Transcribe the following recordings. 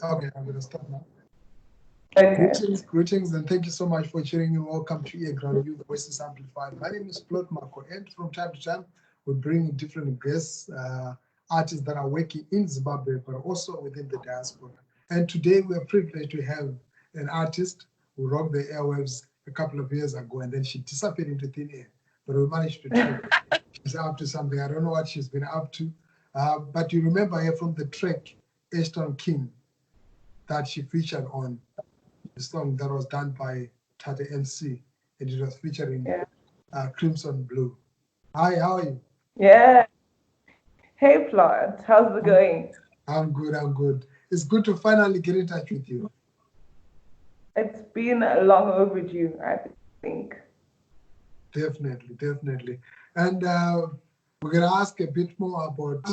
Okay, I'm going to start now. Okay. Greetings, and thank you so much for tuning in. Welcome to Earground, Your Voices Amplified. My name is Plot Mhako, and from time to time, we bring different guests, artists that are working in Zimbabwe, but also within the diaspora. And today, we are privileged to have an artist who rocked the airwaves a couple of years ago, and then she disappeared into thin air. But we managed to track her. She's up to something. I don't know what she's been up to. But you remember her from the track Ashton King that she featured on the song that was done by Tata MC, and it was featuring Crimson Blue. Hi, how are you? Yeah. Hey, Plot. How's it going? I'm good. It's good to finally get in touch with you. It's been long overdue, I think. Definitely. And we're going to ask a bit more about,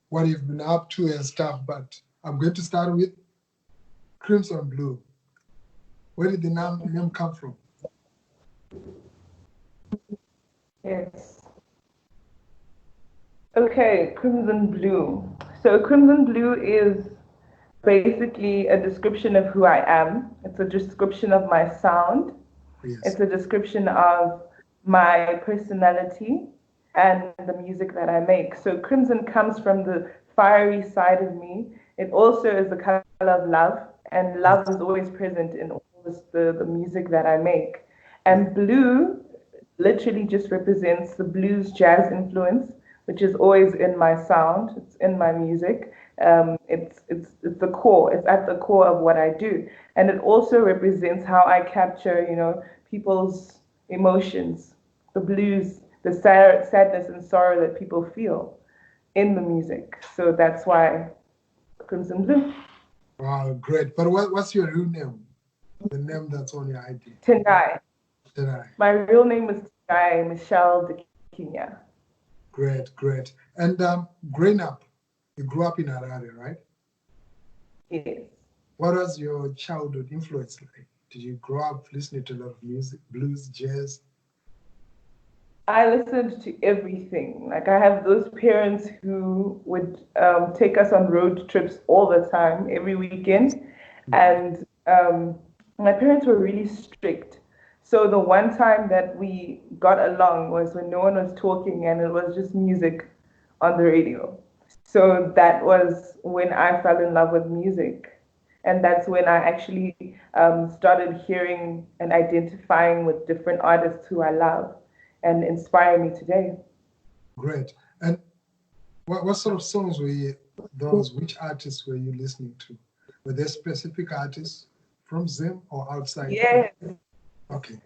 what you've been up to and stuff, but I'm going to start with Crimson Blue. Where did the name come from? Yes. Okay, Crimson Blue. So Crimson Blue is basically a description of who I am. It's a description of my sound. Yes. It's a description of my personality and the music that I make. So crimson comes from the fiery side of me. It also is the color of love, and love is always present in all the music that I make. And blue literally just represents the blues jazz influence, which is always in my sound. It's in my music. It's the core. It's at the core of what I do, and it also represents how I capture, people's emotions, the blues, the sadness and sorrow that people feel in the music. So that's why Crimson Blue. Wow, great. But what's your real name? The name that's on your ID? Tendai. Tendai. My real name is Tendai Michelle de Kenya. Great. And growing up, you grew up in Harare, right? Yes. What was your childhood influence like? Did you grow up listening to a lot of music, blues, jazz? I listened to everything. Like I have those parents who would take us on road trips all the time, every weekend, and my parents were really strict. So the one time that we got along was when no one was talking and it was just music on the radio. So that was when I fell in love with music. And that's when I actually started hearing and identifying with different artists who I love and inspire me today. Great. And what sort of songs were those? Which artists were you listening to? Were there specific artists from Zim or outside? Yes. Okay.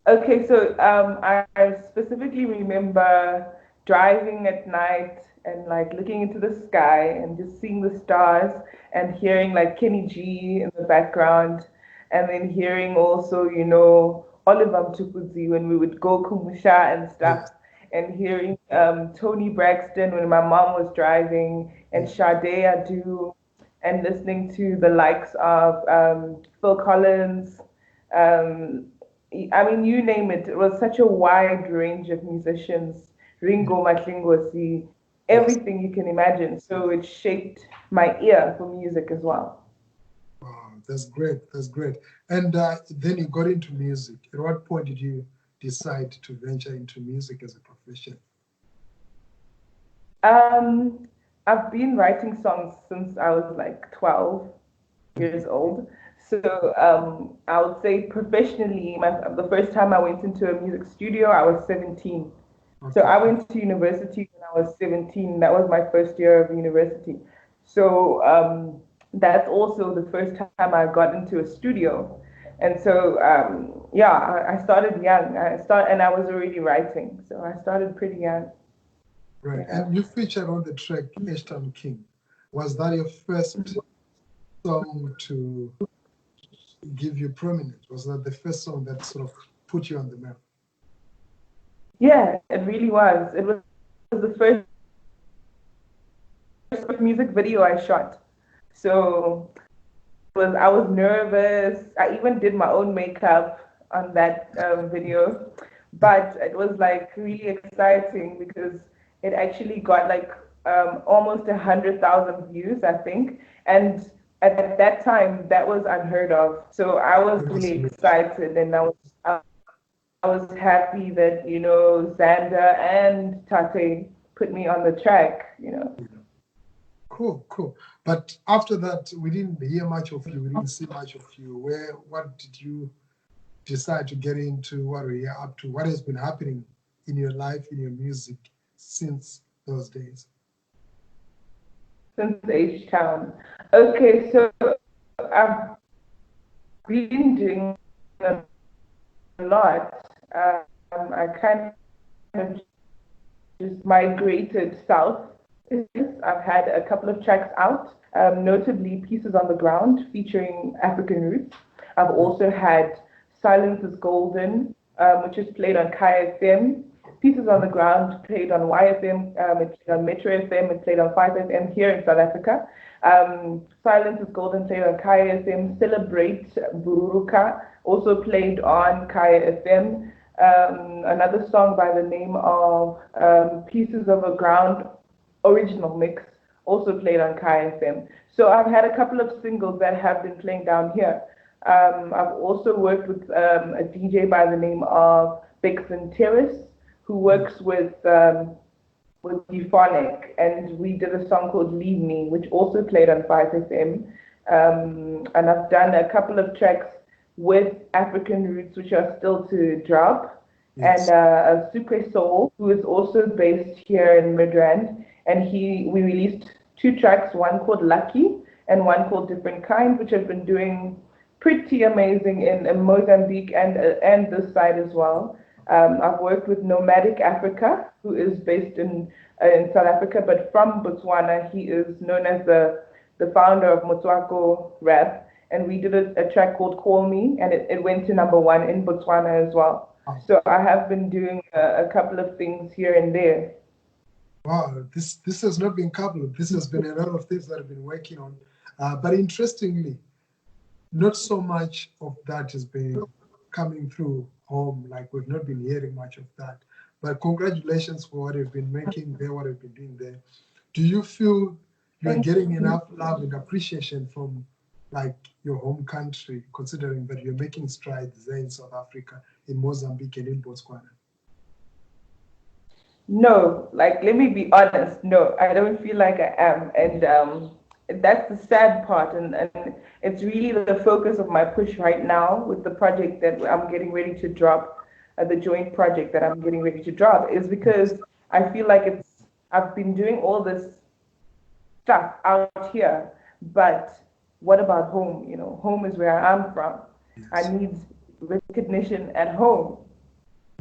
Okay, so I specifically remember driving at night and like looking into the sky and just seeing the stars and hearing like Kenny G in the background, and then hearing also, Oliver Mtukudzi when we would go Kumusha and stuff, Yes. and hearing Tony Braxton when my mom was driving, and Sade Adu, and listening to the likes of Phil Collins. I mean, you name it. It was such a wide range of musicians. Ringo Matlingosi, everything you can imagine. So it shaped my ear for music as well. Wow, that's great. And then you got into music. At what point did you decide to venture into music as a profession? I've been writing songs since I was like 12 years old. So I would say professionally, the first time I went into a music studio, I was 17. Okay. So I went to university when I was 17. That was my first year of university. So that's also the first time I got into a studio. And so, I started young. And I was already writing. So I started pretty young. Right. Yeah. And you featured on the track Ashton King. Was that your first song to give you prominence? Was that the first song that sort of put you on the map? Yeah, it really was. It was the first music video I shot. So I was nervous. I even did my own makeup on that video, but it was like really exciting because it actually got like almost 100,000 views, I think. And at that time, that was unheard of. So I was really excited, and I was happy that, you know, Xander and Tate put me on the track, you know. Cool, cool. But after that, we didn't hear much of you. We didn't see much of you. What did you decide to get into? What are you up to? What has been happening in your life, in your music since those days? Since H-Town. Okay, so I've been doing a lot. I kind of just migrated south. I've had a couple of tracks out, notably Pieces on the Ground featuring African Roots. I've also had Silence is Golden, which is played on Kai FM. Pieces on the Ground played on YFM, it played on Metro FM, it played on 5FM here in South Africa. Silence is Golden played on Kaya FM. Celebrate Bururuka also played on Kaya FM. Another song by the name of Pieces of a Ground original mix also played on Kaya FM. So I've had a couple of singles that have been playing down here. I've also worked with a DJ by the name of Bixen Terrace, who works with Euphonic, and we did a song called Leave Me, which also played on 5FM. And I've done a couple of tracks with African Roots, which are still to drop, yes. And Sucre Soul, who is also based here in Midrand, and we released 2 tracks, one called Lucky and one called Different Kind, which have been doing pretty amazing in Mozambique and this side as well. I've worked with Nomadic Africa, who is based in South Africa, but from Botswana. He is known as the founder of Motswako Rap, and we did a track called Call Me, and it went to #1 in Botswana as well. So I have been doing a couple of things here and there. Wow, this has not been coupled. This has been a lot of things that I've been working on. But interestingly, not so much of that has been coming through home. Like, we've not been hearing much of that. But congratulations for what you've been making there, what you've been doing there. Do you feel you're getting enough love and appreciation from, like, your home country, considering that you're making strides there in South Africa, in Mozambique, and in Botswana? No, like, let me be honest. No, I don't feel like I am. And that's the sad part. And it's really the focus of my push right now with the project that I'm getting ready to drop, the joint project that I'm getting ready to drop, is because I feel like I've been doing all this stuff out here, but what about home? You know, home is where I'm from. Yes. I need recognition at home.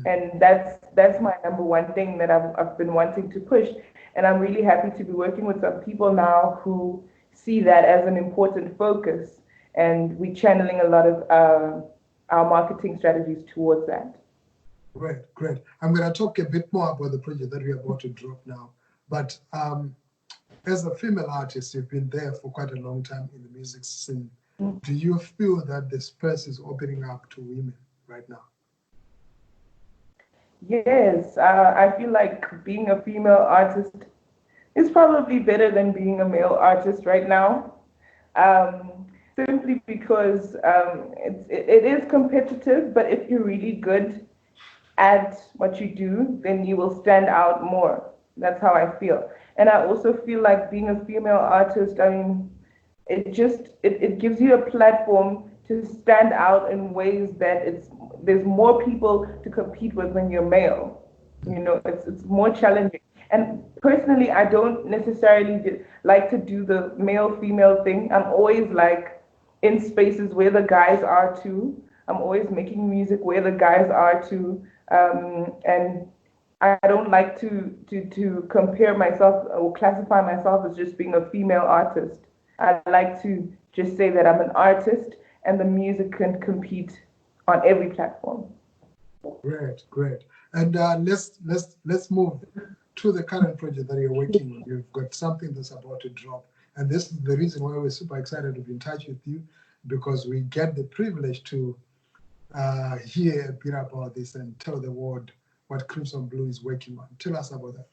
And that's my #1 thing that I've been wanting to push. And I'm really happy to be working with some people now who see that as an important focus. And we're channeling a lot of our marketing strategies towards that. Great, great. I'm going to talk a bit more about the project that we're about to drop now. But as a female artist, you've been there for quite a long time in the music scene. Mm-hmm. Do you feel that the space is opening up to women right now? Yes, I feel like being a female artist is probably better than being a male artist right now. Simply because it is competitive, but if you're really good at what you do, then you will stand out more. That's how I feel. And I also feel like being a female artist, I mean, it gives you a platform to stand out in ways that there's more people to compete with when you're male. You know, it's more challenging. And personally, I don't necessarily like to do the male-female thing. I'm always like in spaces where the guys are too. I'm always making music where the guys are too. And I don't like to compare myself or classify myself as just being a female artist. I like to just say that I'm an artist and the music can compete on every platform. Great, great. And let's move to the current project that you're working on. You've got something that's about to drop. And this is the reason why we're super excited to be in touch with you, because we get the privilege to hear a bit about this and tell the world what Crimson Blue is working on. Tell us about that.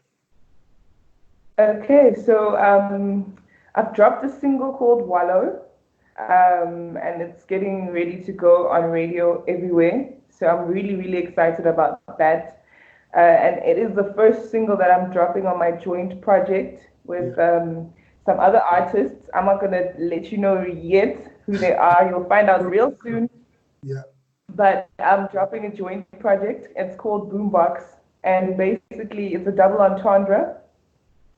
Okay, so I've dropped a single called Wallow, and it's getting ready to go on radio everywhere. So I'm really, really excited about that. And it is the first single that I'm dropping on my joint project with some other artists. I'm not gonna let you know yet who they are. You'll find out real soon. Yeah. But I'm dropping a joint project. It's called Boombox, and basically it's a double entendre.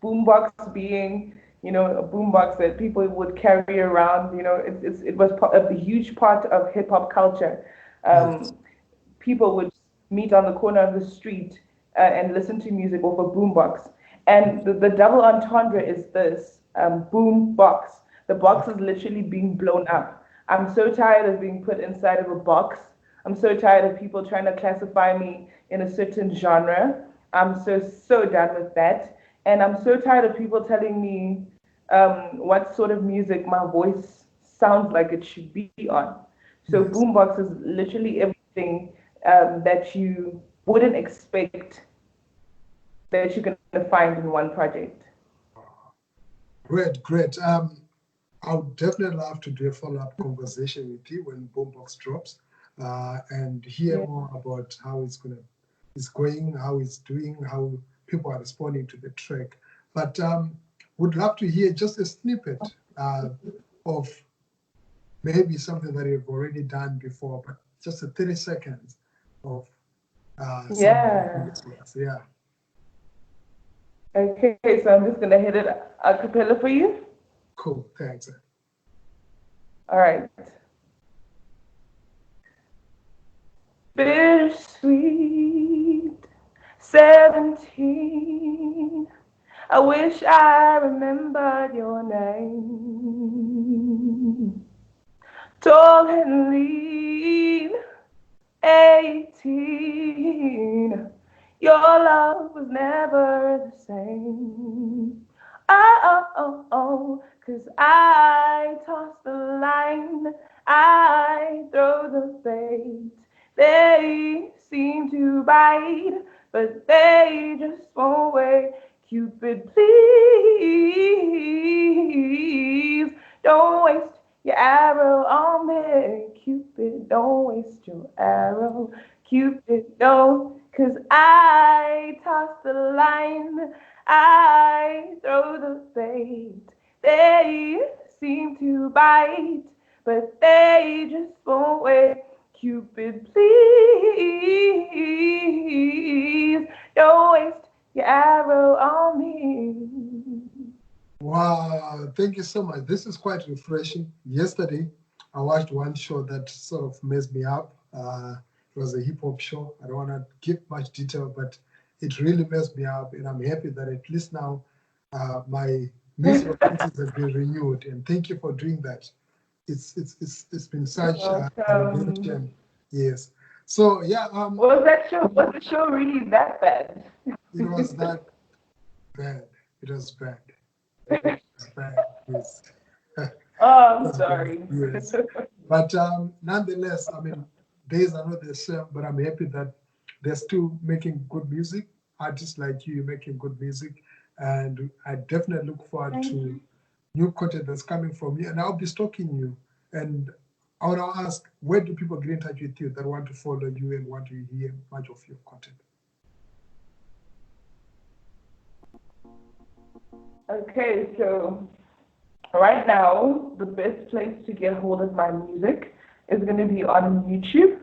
Boombox being, a boombox that people would carry around. It was a huge part of hip hop culture. Yes. People would meet on the corner of the street and listen to music off a boombox. And the double entendre is this boom box. The box is literally being blown up. I'm so tired of being put inside of a box. I'm so tired of people trying to classify me in a certain genre. I'm so done with that. And I'm so tired of people telling me what sort of music my voice sounds like it should be on. So Yes. boombox is literally everything that you wouldn't expect that you're going to find in one project. Great, great. I would definitely love to do a follow-up conversation with you when Boombox drops, and hear Yeah. more about how it's going, how it's doing, how people are responding to the track. But would love to hear just a snippet of maybe something that you've already done before, but just a 30 seconds of some of the Yeah. previous ones. Yeah. Okay, so I'm just going to hit it a cappella for you. Cool. Thanks. All right. Bittersweet 17. I wish I remembered your name. Tall and lean, 18. Your love was never the same. Oh, 'cause I toss the line, I throw the bait. They seem to bite, but they just won't wait. Cupid, please don't waste your arrow on me. Cupid, don't waste your arrow. Cupid, don't, 'cause I toss the line, I throw the bait. They seem to bite, but they just won't wait. Cupid, please don't waste your arrow on me. Wow, thank you so much. This is quite refreshing. Yesterday, I watched one show that sort of messed me up. It was a hip hop show. I don't want to give much detail, but it really messed me up. And I'm happy that at least now my music acquaintances have been renewed. And thank you for doing that. It's been such a revelation. Yes. So yeah, Was the show really that bad? it was not bad. It was bad. It was bad. Yes. Oh, I'm That's bad. sorry. Yes. But nonetheless, I mean, days are not the same, but I'm happy that they're still making good music. Artists like you making good music. And I definitely look forward Thank to you. new content that's coming from you. And I'll be stalking you. And I want to ask, where do people get in touch with you that want to follow you and want to hear much of your content? Okay, so right now, the best place to get hold of my music is going to be on YouTube.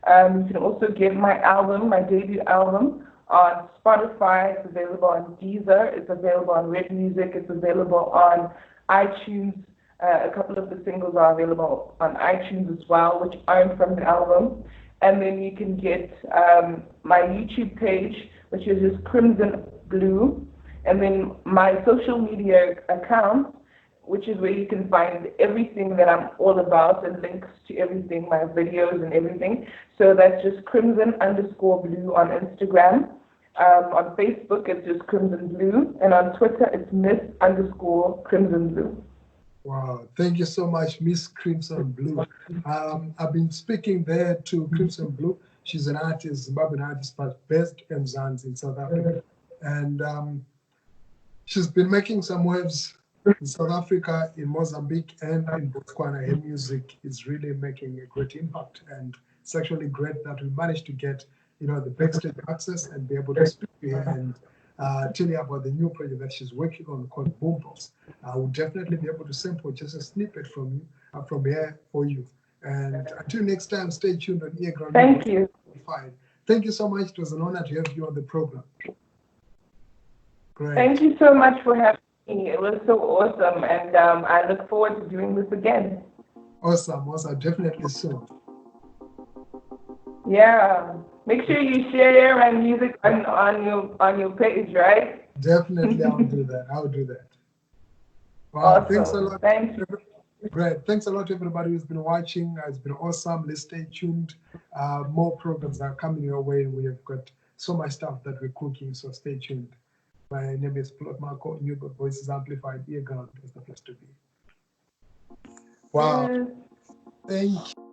You can also get my album, my debut album, on Spotify. It's available on Deezer. It's available on Red Music. It's available on iTunes. A couple of the singles are available on iTunes as well, which aren't from the album. And then you can get my YouTube page, which is just Crimson Blue. And then my social media account, which is where you can find everything that I'm all about and links to everything, my videos and everything. So that's just Crimson_Blue on Instagram. On Facebook, it's just Crimson Blue. And on Twitter, it's Miss_Crimson Blue. Wow, thank you so much, Miss Crimson Blue. I've been speaking there to Crimson Blue. She's an artist, Zimbabwean artist, but based in Zanzibar in South Africa. And She's been making some waves in South Africa, in Mozambique, and in Botswana. Her music is really making a great impact, and it's actually great that we managed to get, the backstage access and be able to speak to her and tell you about the new project that she's working on called Boombox. I will definitely be able to sample just a snippet from here for you. And until next time, stay tuned on Earground. Thank you. Thank you so much. It was an honor to have you on the program. Great. Thank you so much for having me. It was so awesome, and I look forward to doing this again. Awesome. Definitely soon. Yeah. Make sure you share my music on your page, right? Definitely, I'll do that. Wow, awesome. Thanks a lot. Thank you. Great. Thanks a lot to everybody who's been watching. It's been awesome. Let's stay tuned. More programs are coming your way. We have got so much stuff that we're cooking, so stay tuned. My name is Plot Mhako. You've got Voices Amplified. Earground is the place to be. Wow. Yes. Thank you.